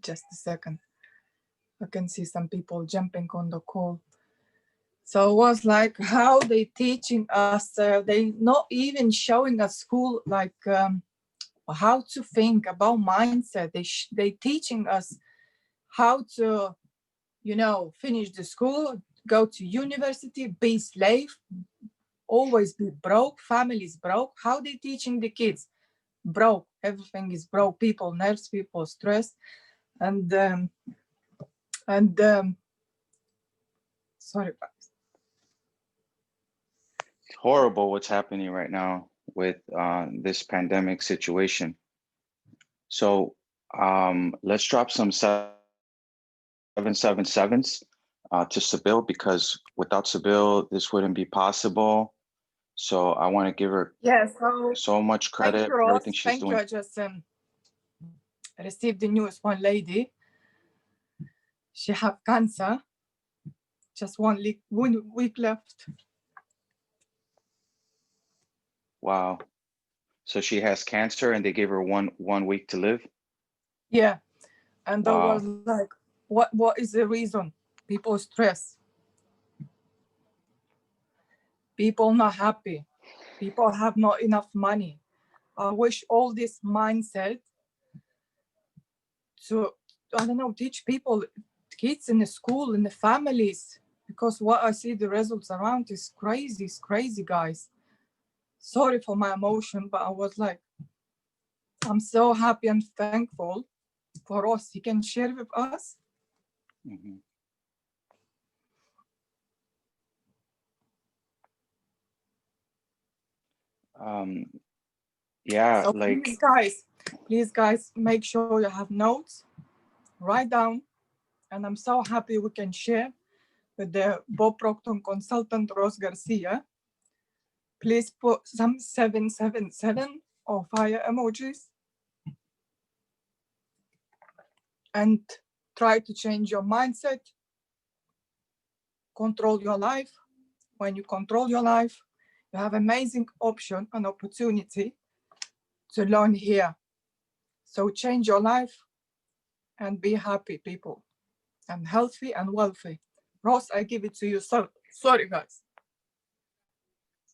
Just a second. I can see some people jumping on the call. So it was like how they teaching us. They not even showing us school like how to think about mindset. They teaching us how to, finish the school, go to university, be slave, always be broke, families broke. How they teaching the kids? Broke. Everything is broke. People, nerves, people, stress, and and sorry. It's horrible what's happening right now with this pandemic situation. So let's drop some 777s to Sabil, because without Sabil, this wouldn't be possible. So I want to give her Yeah. So so much thank credit you, for Ross. everything she's Thank you. doing. I just received the news. One lady, she have cancer. Just 1 week left. Wow. So she has cancer and they gave her one week to live. Yeah, and I was Wow. like, what is the reason? People stress. People not happy. People have not enough money. I wish all this mindset to, I don't know, teach people, kids in the school, in the families, because what I see the results around is crazy. It's crazy, guys. Sorry for my emotion, but I was like, I'm so happy and thankful for us. He can share with us. Mm-hmm. Um, yeah, So like please guys, make sure you have notes, write down, and I'm so happy we can share with the Bob Proctor consultant Ross Garcia. Please put some 777 or fire emojis and try to change your mindset, control your life. When you control your life, you have amazing option and opportunity to learn here. So change your life and be happy, people, and healthy and wealthy. Ross, I give it to you. So sorry, guys.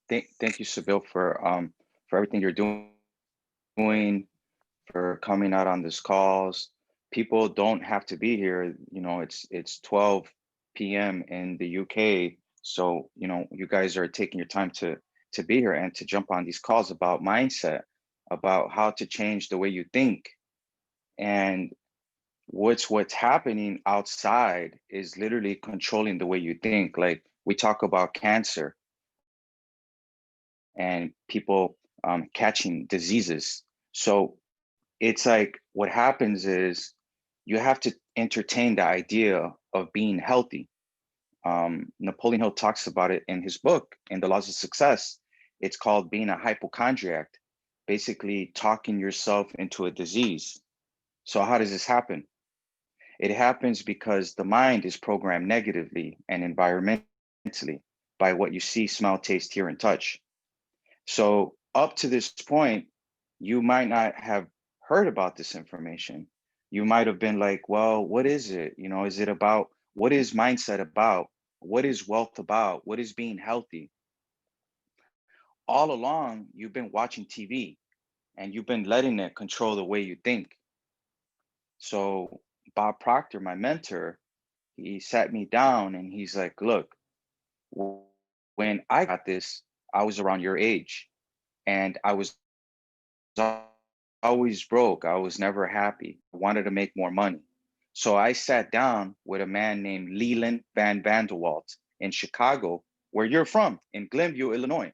thank you, Sabil, for everything you're doing, for coming out on these calls. People don't have to be here. You know, it's 12 p.m. in the UK. So, you know, you guys are taking your time to be here and to jump on these calls about mindset, about how to change the way you think. And what's happening outside is literally controlling the way you think. Like we talk about cancer and people catching diseases. So it's like what happens is you have to entertain the idea of being healthy. Napoleon Hill talks about it in his book, in The Laws of Success. It's called being a hypochondriac, basically talking yourself into a disease. So how does this happen? It happens because the mind is programmed negatively and environmentally by what you see, smell, taste, hear, and touch. So up to this point, you might not have heard about this information. You might have been like, well, what is it? You know, is it about, what is mindset about? What is wealth about? What is being healthy? All along, you've been watching TV and you've been letting it control the way you think. So Bob Proctor, my mentor, he sat me down and he's like, look, when I got this, I was around your age and I was always broke. I was never happy. I wanted to make more money. So I sat down with a man named Leland Van Vanderwalt in Chicago, where you're from, in Glenview, Illinois.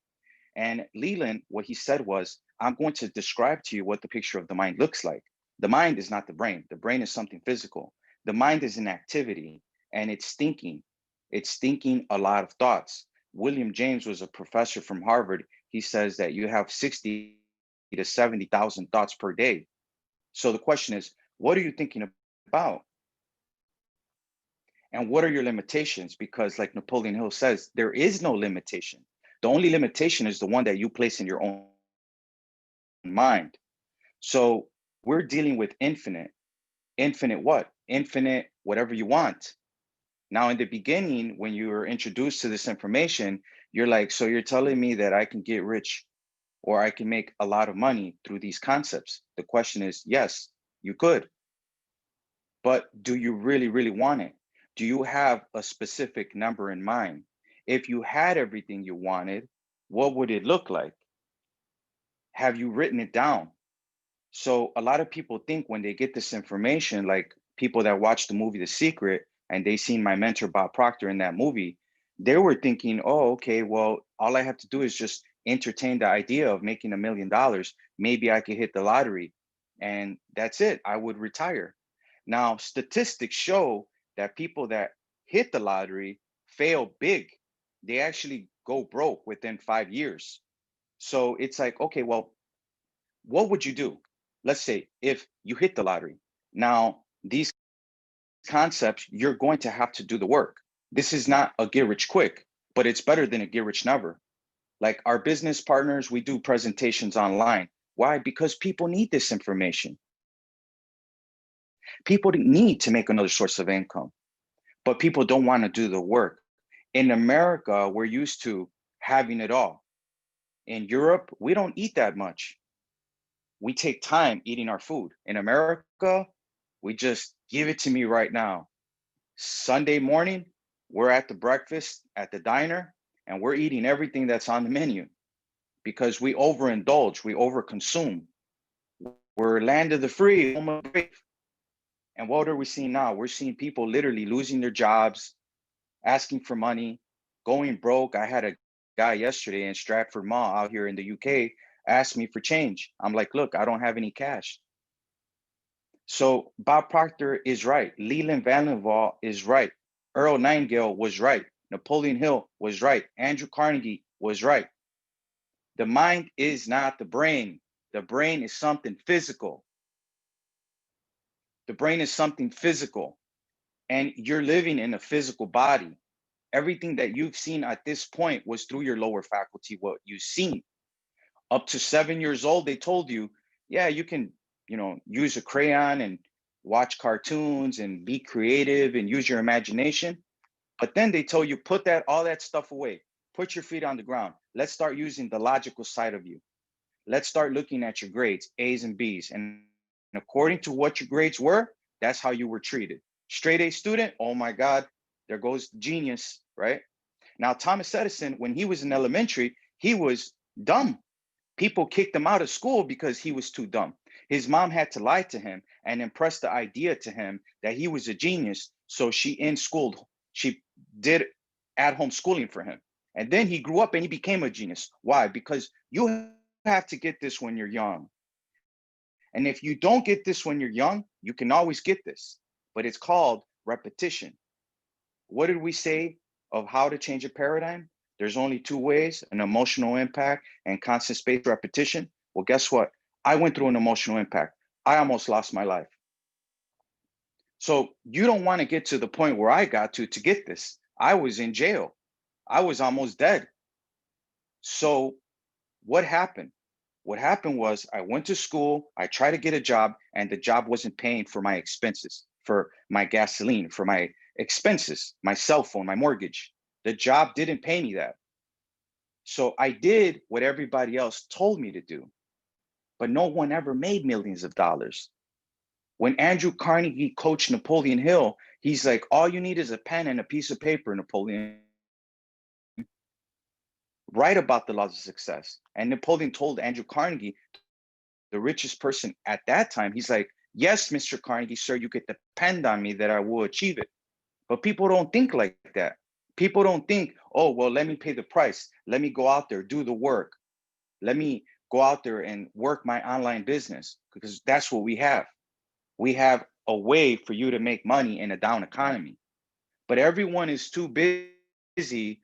And Leland, what he said was, I'm going to describe to you what the picture of the mind looks like. The mind is not the brain. The brain is something physical. The mind is an activity and it's thinking. It's thinking a lot of thoughts. William James was a professor from Harvard. He says that you have 60 to 70,000 thoughts per day. So the question is, what are you thinking about? And what are your limitations? Because, like Napoleon Hill says, there is no limitation. The only limitation is the one that you place in your own mind. So we're dealing with infinite. Infinite means infinite what? Infinite whatever you want. Now, in the beginning, when you were introduced to this information, you're like, so you're telling me that I can get rich or I can make a lot of money through these concepts? The question is, yes, you could. But do you really, really want it? Do you have a specific number in mind? If you had everything you wanted, what would it look like? Have you written it down? So a lot of people think when they get this information, like people that watch the movie The Secret and they seen my mentor Bob Proctor in that movie, they were thinking, oh, okay, well, all I have to do is just entertain the idea of making $1 million. Maybe I could hit the lottery and that's it. I would retire. Now, statistics show that people that hit the lottery fail big. They actually go broke within 5 years. So it's like, okay, well, what would you do? Let's say if you hit the lottery. Now, these concepts, you're going to have to do the work. This is not a get rich quick, but it's better than a get rich never. Like our business partners, we do presentations online. Why? Because people need this information. People need to make another source of income, but people don't want to do the work. In America, we're used to having it all. In Europe, we don't eat that much. We take time eating our food. In America, we just give it to me right now. Sunday morning, we're at the breakfast at the diner and we're eating everything that's on the menu because we overindulge, we overconsume. We're land of the free, home of the brave. And what are we seeing now? We're seeing people literally losing their jobs, asking for money, going broke. I had a guy yesterday in Stratford Mall out here in the UK ask me for change. I'm like, look, I don't have any cash. So Bob Proctor is right. Leland Vandenval is right. Earl Nightingale was right. Napoleon Hill was right. Andrew Carnegie was right. The mind is not the brain. The brain is something physical. The brain is something physical. And you're living in a physical body. Everything that you've seen at this point was through your lower faculty, what you've seen. Up to 7 years old, they told you, yeah, you can, use a crayon and watch cartoons and be creative and use your imagination. But then they told you, put all that stuff away. Put your feet on the ground. Let's start using the logical side of you. Let's start looking at your grades, A's and B's. And according to what your grades were, that's how you were treated. Straight A student, oh my God, there goes genius, right? Now, Thomas Edison, when he was in elementary, he was dumb. People kicked him out of school because he was too dumb. His mom had to lie to him and impress the idea to him that he was a genius. So she did at-home schooling for him. And then he grew up and he became a genius. Why? Because you have to get this when you're young. And if you don't get this when you're young, you can always get this. But it's called repetition. What did we say of how to change a paradigm? There's only two ways, an emotional impact and constant spaced repetition. Well, guess what? I went through an emotional impact. I almost lost my life. So you don't want to get to the point where I got to get this. I was in jail. I was almost dead. So what happened? What happened was I went to school, I tried to get a job, and the job wasn't paying for my expenses, for my gasoline, for my expenses, my cell phone, my mortgage. The job didn't pay me that. So I did what everybody else told me to do, but no one ever made millions of dollars. When Andrew Carnegie coached Napoleon Hill, he's like, all you need is a pen and a piece of paper, Napoleon. Write about the laws of success. And Napoleon told Andrew Carnegie, the richest person at that time, he's like, yes, Mr. Carnegie, sir, you can depend on me that I will achieve it. But people don't think like that. People don't think, oh, well, let me pay the price. Let me go out there, do the work. Let me go out there and work my online business, because that's what we have. We have a way for you to make money in a down economy. But everyone is too busy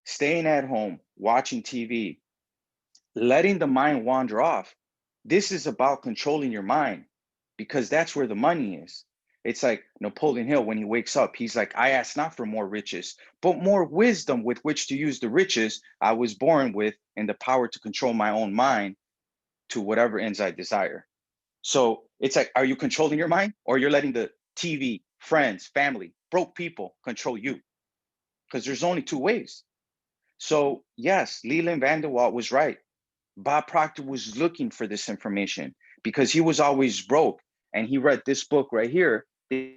staying at home, watching TV, letting the mind wander off. This is about controlling your mind, because that's where the money is. It's like Napoleon Hill, when he wakes up, he's like, I ask not for more riches, but more wisdom with which to use the riches I was born with, and the power to control my own mind to whatever ends I desire. So it's like, are you controlling your mind, or you're letting the TV, friends, family, broke people control you? Because there's only two ways. So yes, Leland Vanderwalt was right. Bob Proctor was looking for this information because he was always broke. And he read this book right here, Think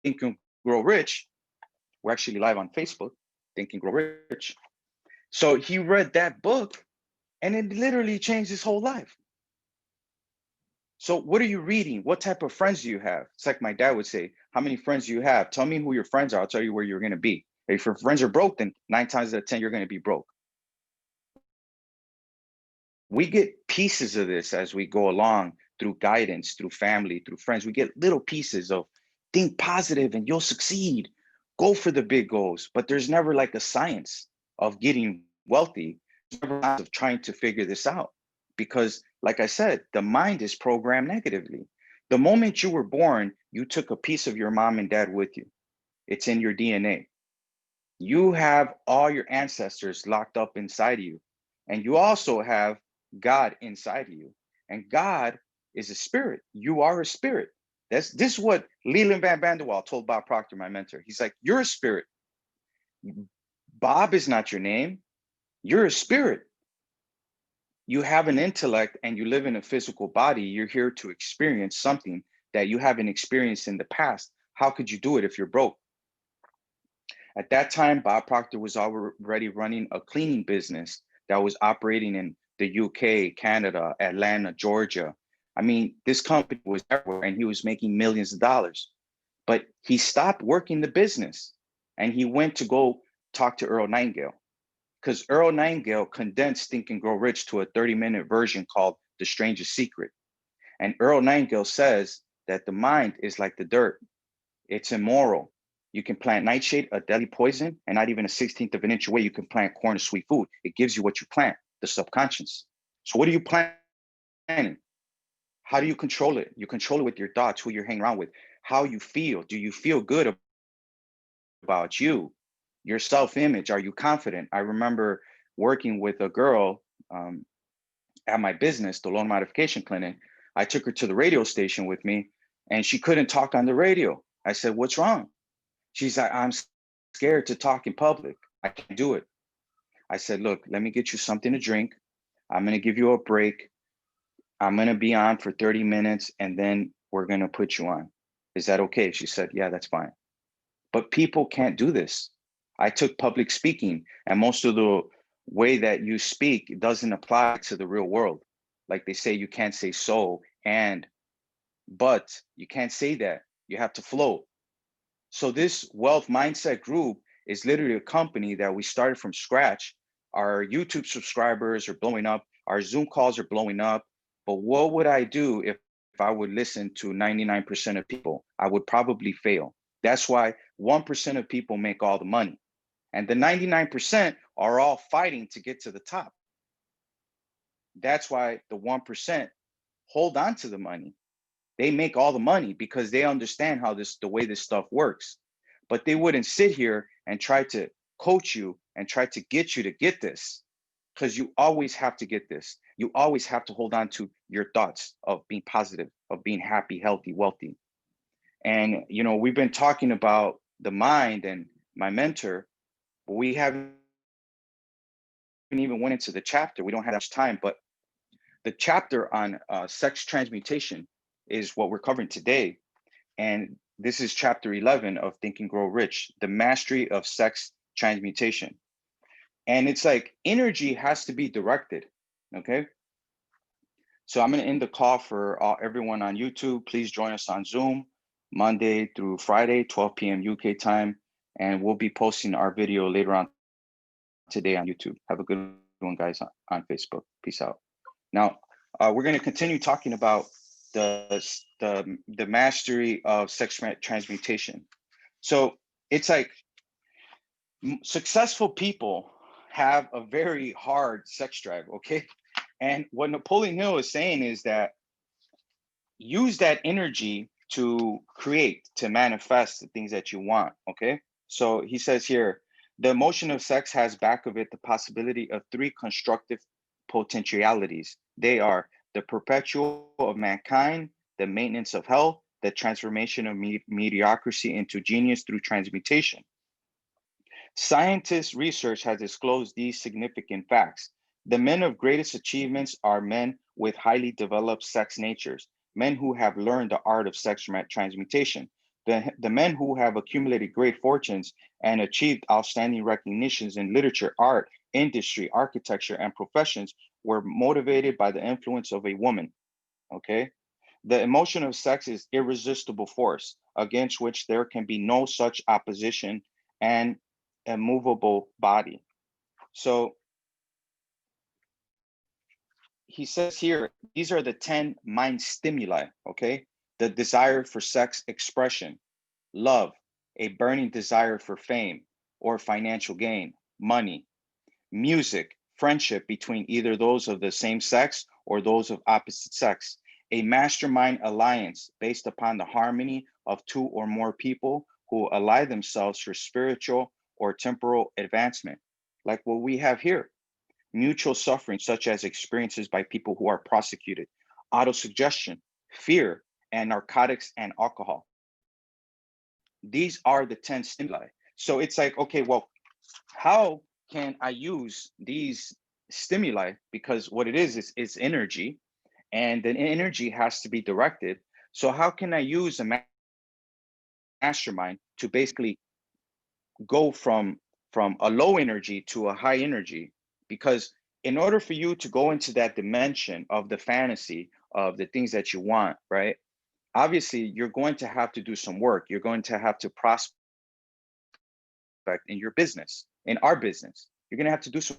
and Grow Rich. We're actually live on Facebook, Think and Grow Rich. So he read that book and it literally changed his whole life. So what are you reading? What type of friends do you have? It's like my dad would say, how many friends do you have? Tell me who your friends are. I'll tell you where you're going to be. If your friends are broke, then 9 times out of 10, you're going to be broke. We get pieces of this as we go along through guidance, through family, through friends. We get little pieces of think positive and you'll succeed. Go for the big goals. But there's never like a science of getting wealthy. There's never a science of trying to figure this out. Because like I said, the mind is programmed negatively. The moment you were born, you took a piece of your mom and dad with you. It's in your DNA. You have all your ancestors locked up inside of you. And you also have God inside of you. And God is a spirit. You are a spirit. This is what Leland Van Vanderwall told Bob Proctor, my mentor. He's like, you're a spirit. Bob is not your name. You're a spirit. You have an intellect and you live in a physical body. You're here to experience something that you haven't experienced in the past. How could you do it if you're broke? At that time, Bob Proctor was already running a cleaning business that was operating in the UK, Canada, Atlanta, Georgia. I mean, this company was everywhere and he was making millions of dollars. But he stopped working the business and he went to go talk to Earl Nightingale, because Earl Nightingale condensed Think and Grow Rich to a 30-minute version called The Strangest Secret. And Earl Nightingale says that the mind is like the dirt. It's immoral. You can plant nightshade, a deadly poison, and not even a 16th of an inch away, you can plant corn or sweet food. It gives you what you plant, the subconscious. So what are you planting? How do you control it? You control it with your thoughts, who you're hanging around with, how you feel. Do you feel good about you? Your self-image, are you confident? I remember working with a girl at my business, the loan modification clinic. I took her to the radio station with me and she couldn't talk on the radio. I said, what's wrong? She's like, I'm scared to talk in public. I can't do it. I said, look, let me get you something to drink. I'm going to give you a break. I'm going to be on for 30 minutes and then we're going to put you on. Is that okay? She said, yeah, that's fine. But people can't do this. I took public speaking, and most of the way that you speak doesn't apply to the real world. Like they say, you can't say so and, but you can't say that. You have to flow. So this wealth mindset group is literally a company that we started from scratch. Our YouTube subscribers are blowing up. Our Zoom calls are blowing up. But what would I do if I would listen to 99% of people? I would probably fail. That's why 1% of people make all the money. And the 99% are all fighting to get to the top. That's why the 1% hold on to the money. They make all the money because they understand how the way this stuff works. But they wouldn't sit here and try to coach you and try to get you to get this, because you always have to get this. You always have to hold on to your thoughts of being positive, of being happy, healthy, wealthy. And, you know, we've been talking about the mind and my mentor, but we haven't even went into the chapter. We don't have much time, but the chapter on sex transmutation is what we're covering today. And this is chapter 11 of Think and Grow Rich, the mastery of sex transmutation. And it's like energy has to be directed, okay? So I'm gonna end the call for everyone on YouTube. Please join us on Zoom, Monday through Friday, 12 p.m. UK time. And we'll be posting our video later on today on YouTube. Have a good one, guys, on Facebook. Peace out. Now, we're gonna continue talking about the mastery of sex transmutation. So it's like successful people have a very hard sex drive, okay? And what Napoleon Hill is saying is that use that energy to create, to manifest the things that you want, okay? So he says here, the emotion of sex has back of it the possibility of 3 constructive potentialities. They are the perpetual of mankind, the maintenance of health, the transformation of mediocrity into genius through transmutation. Scientists' research has disclosed these significant facts. The men of greatest achievements are men with highly developed sex natures, men who have learned the art of sex transmutation. The men who have accumulated great fortunes and achieved outstanding recognitions in literature, art, industry, architecture, and professions were motivated by the influence of a woman. Okay? The emotion of sex is irresistible force against which there can be no such opposition and immovable body. So he says here, these are the 10 mind stimuli, okay? The desire for sex expression, love, a burning desire for fame or financial gain, money, music, friendship between either those of the same sex or those of opposite sex, a mastermind alliance based upon the harmony of two or more people who ally themselves for spiritual or temporal advancement, like what we have here. Mutual suffering, such as experiences by people who are prosecuted, autosuggestion, fear, and narcotics and alcohol. These are the 10 stimuli. So it's like, okay, well, how can I use these stimuli? Because what it is energy, and the energy has to be directed. So how can I use a mastermind to basically go from a low energy to a high energy? Because in order for you to go into that dimension of the fantasy of the things that you want, right? Obviously, you're going to have to do some work. You're going to have to prospect in your business, in our business. You're going to have to do some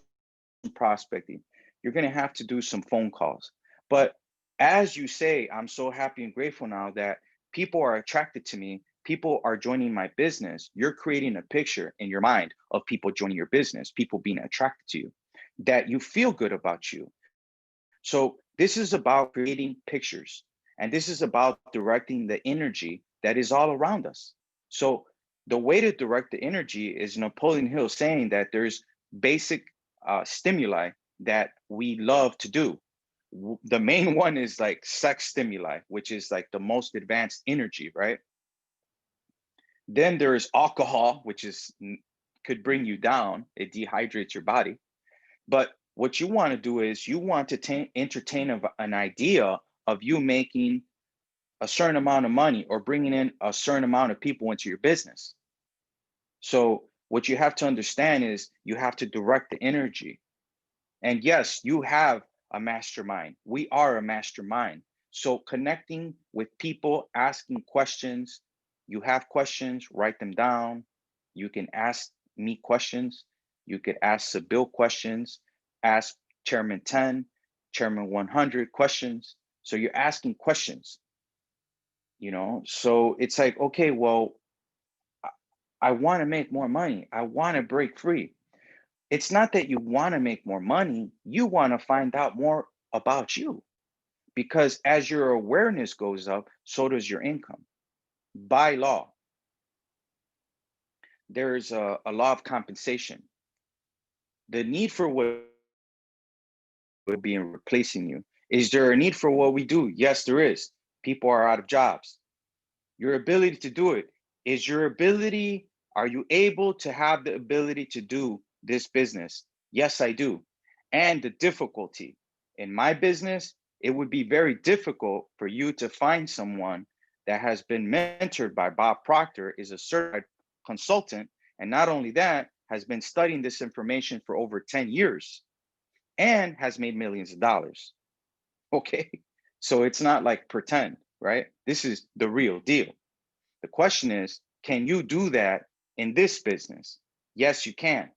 prospecting. You're going to have to do some phone calls. But as you say, I'm so happy and grateful now that people are attracted to me. People are joining my business. You're creating a picture in your mind of people joining your business, people being attracted to you, that you feel good about you. So this is about creating pictures, and this is about directing the energy that is all around us. So the way to direct the energy is Napoleon Hill saying that there's basic stimuli that we love to do. The main one is like sex stimuli, which is like the most advanced energy, right? Then there is alcohol, which is could bring you down. It dehydrates your body. But what you want to do is you want to entertain an idea of you making a certain amount of money or bringing in a certain amount of people into your business. So what you have to understand is you have to direct the energy. And yes, you have a mastermind. We are a mastermind. So connecting with people, asking questions. You have questions, write them down. You can ask me questions. You could ask Sabil questions, ask Chairman 10, Chairman 100 questions. So you're asking questions, So it's like, okay, well, I want to make more money. I want to break free. It's not that you want to make more money, you want to find out more about you. Because as your awareness goes up, so does your income. By law, there's a law of compensation. The need for what would be in replacing you. Is there a need for what we do? Yes, there is. People are out of jobs. Your ability to do it is your ability. Are you able to have the ability to do this business? Yes, I do. And the difficulty in my business, it would be very difficult for you to find someone that has been mentored by Bob Proctor, is a certified consultant, and not only that, has been studying this information for over 10 years and has made millions of dollars. Okay. So it's not like pretend, right? This is the real deal. The question is, can you do that in this business? Yes, you can,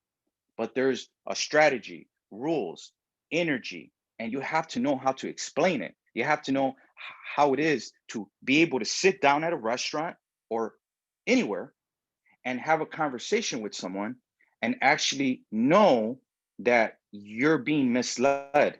but there's a strategy, rules, energy, and you have to know how to explain it. You have to know how it is to be able to sit down at a restaurant or anywhere and have a conversation with someone and actually know that you're being misled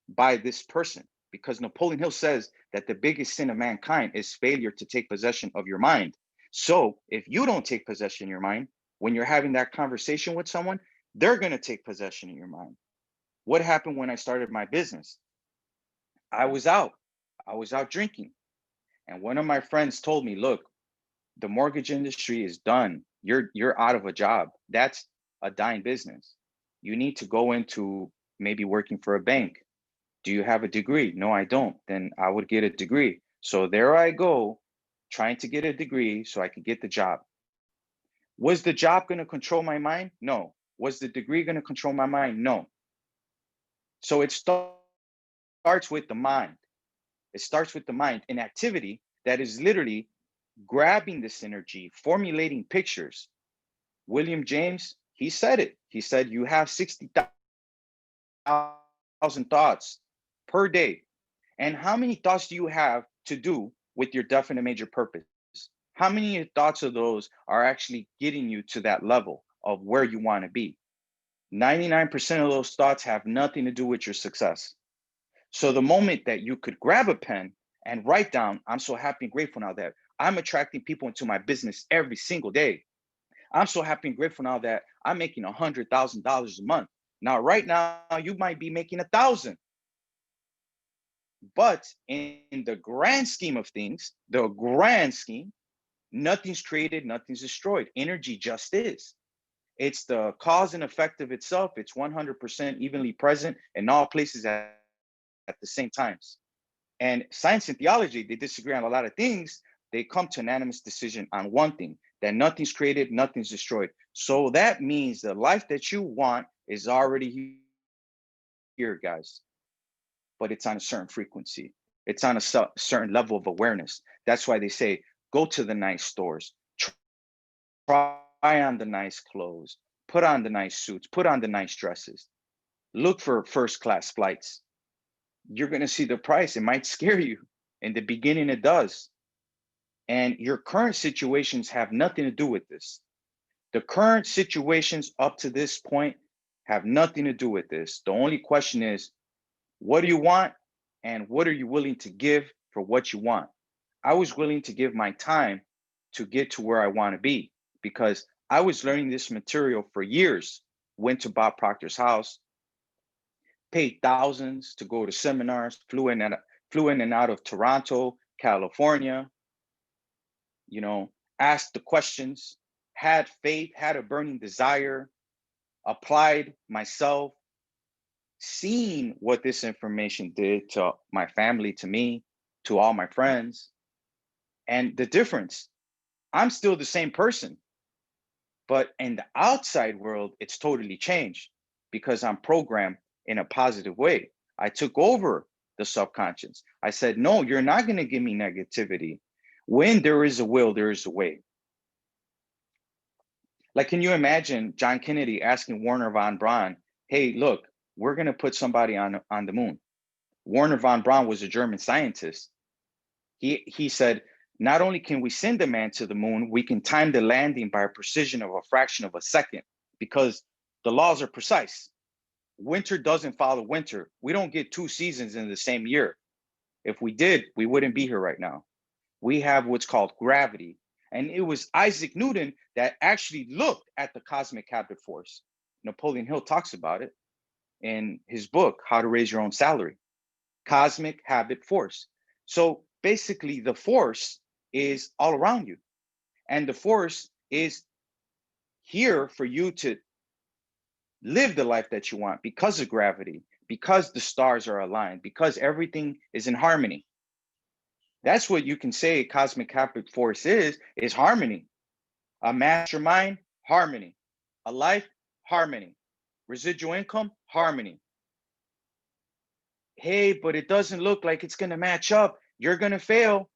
by this person. Because Napoleon Hill says that the biggest sin of mankind is failure to take possession of your mind. So if you don't take possession of your mind, when you're having that conversation with someone, they're going to take possession of your mind. What happened when I started my business? I was out. I was out drinking. And one of my friends told me, look, the mortgage industry is done. You're out of a job. That's a dying business. You need to go into maybe working for a bank. Do you have a degree? No, I don't. Then I would get a degree. So there I go, trying to get a degree so I could get the job. Was the job going to control my mind? No. Was the degree going to control my mind? No. So it starts with the mind. It starts with the mind, an activity that is literally grabbing this energy, formulating pictures. William James, he said it. He said, you have 60,000 thoughts per day. And how many thoughts do you have to do with your definite major purpose? How many thoughts of those are actually getting you to that level of where you want to be? 99% of those thoughts have nothing to do with your success. So the moment that you could grab a pen and write down, I'm so happy and grateful now that I'm attracting people into my business every single day. I'm so happy and grateful now that I'm making $100,000 a month. Now, right now, you might be making 1,000. But in the grand scheme of things, the grand scheme, nothing's created, nothing's destroyed. Energy just is. It's the cause and effect of itself. It's 100% evenly present in all places at the same times. And science and theology, they disagree on a lot of things. They come to an unanimous decision on one thing, that nothing's created, nothing's destroyed. So that means the life that you want is already here, guys. But it's on a certain frequency. It's on a certain level of awareness. That's why they say, go to the nice stores, try on the nice clothes, put on the nice suits, put on the nice dresses, look for first class flights. You're going to see the price. It might scare you. In the beginning, it does. And your current situations have nothing to do with this. The current situations up to this point have nothing to do with this. The only question is, what do you want? And what are you willing to give for what you want? I was willing to give my time to get to where I want to be because I was learning this material for years. Went to Bob Proctor's house, paid thousands to go to seminars, flew in and out of Toronto, California, asked the questions, had faith, had a burning desire, applied myself, seen what this information did to my family, to me, to all my friends. And the difference, I'm still the same person, but in the outside world, it's totally changed because I'm programmed in a positive way. I took over the subconscious. I said, no, you're not going to give me negativity. When there is a will, there is a way. Like, can you imagine John Kennedy asking Werner von Braun, hey, look, we're going to put somebody on the moon. Werner von Braun was a German scientist. He said, not only can we send a man to the moon, we can time the landing by a precision of a fraction of a second because the laws are precise. Winter doesn't follow winter. We don't get 2 seasons in the same year. If we did, we wouldn't be here right now. We have what's called gravity. And it was Isaac Newton that actually looked at the cosmic habit force. Napoleon Hill talks about it in his book, How to Raise Your Own Salary. Cosmic habit force. So basically, the force is all around you. And the force is here for you to live the life that you want because of gravity, because the stars are aligned, because everything is in harmony. That's what you can say cosmic habit force is harmony. A mastermind, harmony. A life, harmony. Residual income, harmony. Hey, but it doesn't look like it's going to match up. You're going to fail.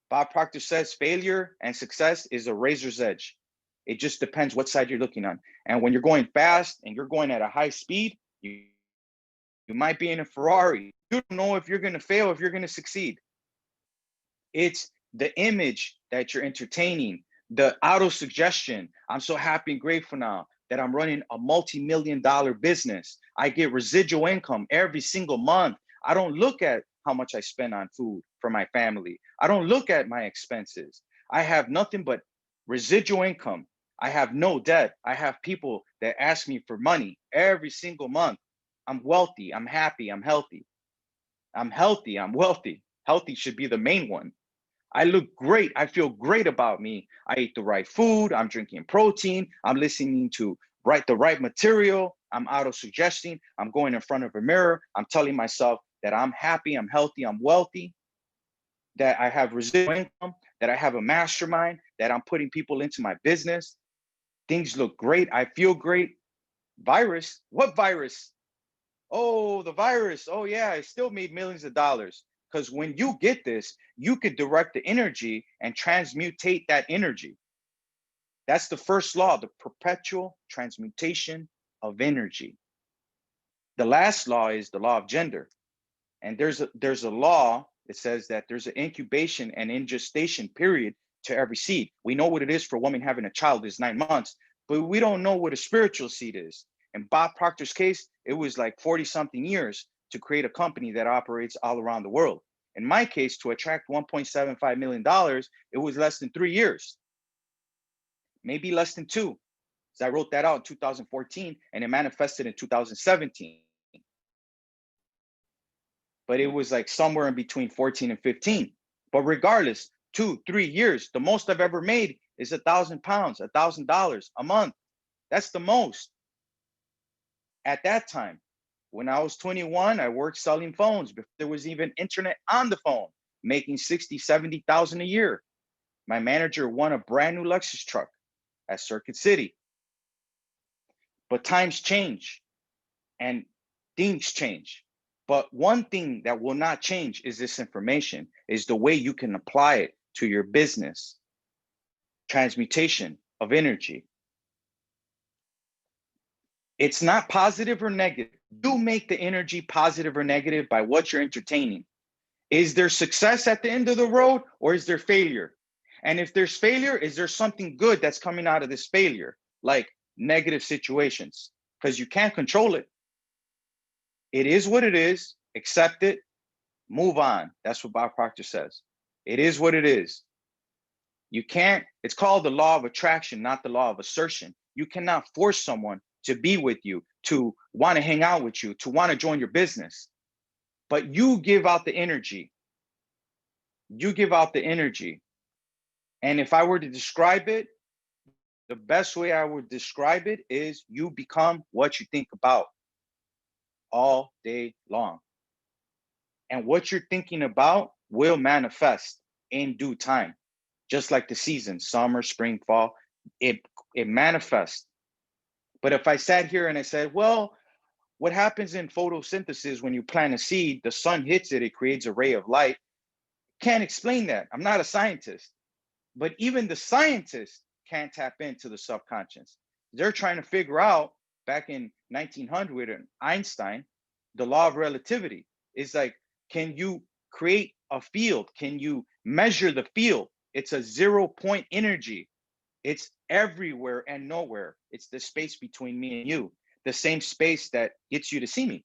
Bob Proctor says failure and success is a razor's edge. It just depends what side you're looking on. And when you're going fast and you're going at a high speed, you might be in a Ferrari. You don't know if you're going to fail, if you're going to succeed. It's the image that you're entertaining, the auto suggestion. I'm so happy and grateful now that I'm running a multi-million-dollar business. I get residual income every single month. I don't look at how much I spend on food for my family. I don't look at my expenses. I have nothing but residual income. I have no debt. I have people that ask me for money every single month. I'm wealthy, I'm happy, I'm healthy. I'm healthy, I'm wealthy. Healthy should be the main one. I look great. I feel great about me. I ate the right food. I'm drinking protein. I'm listening to the right material. I'm auto-suggesting. I'm going in front of a mirror. I'm telling myself that I'm happy, I'm healthy, I'm wealthy, that I have residual income, that I have a mastermind, that I'm putting people into my business. Things look great. I feel great. Virus? What virus? Oh, the virus. Oh, yeah, I still made millions of dollars. Because when you get this, you could direct the energy and transmutate that energy. That's the first law, the perpetual transmutation of energy. The last law is the law of gender. And there's a law that says that there's an incubation and ingestation period to every seed. We know what it is for a woman having a child is 9 months, but we don't know what a spiritual seed is. In Bob Proctor's case, it was like 40 something years to create a company that operates all around the world. In my case, to attract $1.75 million, it was less than 3 years, maybe less than 2. So I wrote that out in 2014 and it manifested in 2017. But it was like somewhere in between 14 and 15. But regardless, 2, 3 years, the most I've ever made is £1,000, $1,000 a month. That's the most. At that time, when I was 21, I worked selling phones before there was even internet on the phone, making 60, 70,000 a year. My manager won a brand new Lexus truck at Circuit City. But times change and things change. But one thing that will not change is this information, is the way you can apply it to your business. Transmutation of energy. It's not positive or negative. You make the energy positive or negative by what you're entertaining. Is there success at the end of the road or is there failure? And if there's failure, is there something good that's coming out of this failure? Like negative situations, because you can't control it. It is what it is, accept it, move on. That's what Bob Proctor says. It is what it is. You can't, it's called the law of attraction, not the law of assertion. You cannot force someone to be with you, to want to hang out with you, to want to join your business. But you give out the energy. You give out the energy. And if I were to describe it, the best way I would describe it is you become what you think about all day long. And what you're thinking about will manifest in due time. Just like the seasons, summer, spring, fall, it manifests. But if I sat here and I said, well, what happens in photosynthesis when you plant a seed, the sun hits it, it creates a ray of light. Can't explain that. I'm not a scientist. But even the scientists can't tap into the subconscious. They're trying to figure out, back in 1900 and Einstein, the law of relativity. It's like, can you create a field? Can you measure the field? It's a 0-point energy. It's everywhere and nowhere. It's the space between me and you, the same space that gets you to see me.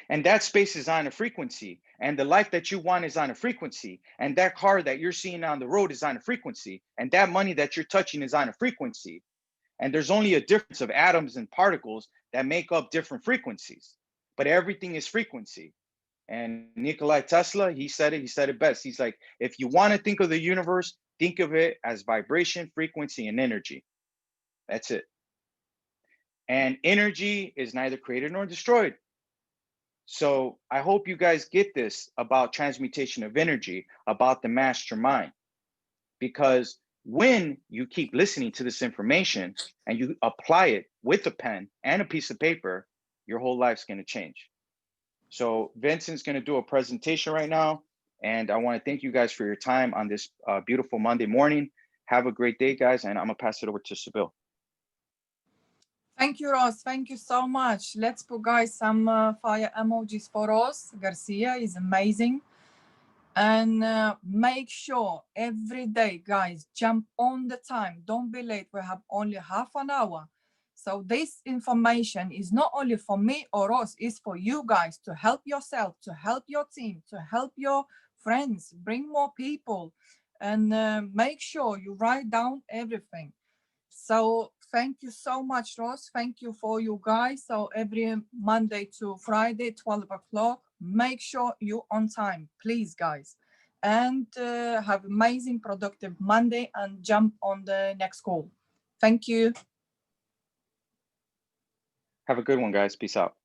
And that space is on a frequency. And the life that you want is on a frequency. And that car that you're seeing on the road is on a frequency. And that money that you're touching is on a frequency. And there's only a difference of atoms and particles that make up different frequencies. But everything is frequency. And Nikola Tesla, he said it best. He's like, if you want to think of the universe, think of it as vibration, frequency, and energy. That's it. And energy is neither created nor destroyed. So I hope you guys get this about transmutation of energy, about the mastermind, because when you keep listening to this information and you apply it with a pen and a piece of paper, your whole life's going to change. So Vincent's going to do a presentation right now. And I want to thank you guys for your time on this beautiful Monday morning. Have a great day, guys. And I'm going to pass it over to Sybil. Thank you, Ross. Thank you so much. Let's put, guys, some fire emojis for Ross Garcia. Is amazing. And make sure every day, guys, jump on the time. Don't be late. We have only half an hour. So this information is not only for me or Ross, it's for you guys to help yourself, to help your team, to help your friends, bring more people, and make sure you write down everything. So Thank you so much, Ross. Thank you for you guys. So every Monday to Friday, 12 o'clock, make sure you're on time, please, guys. And have amazing, productive Monday and jump on the next call. Thank you. Have a good one, guys. Peace out.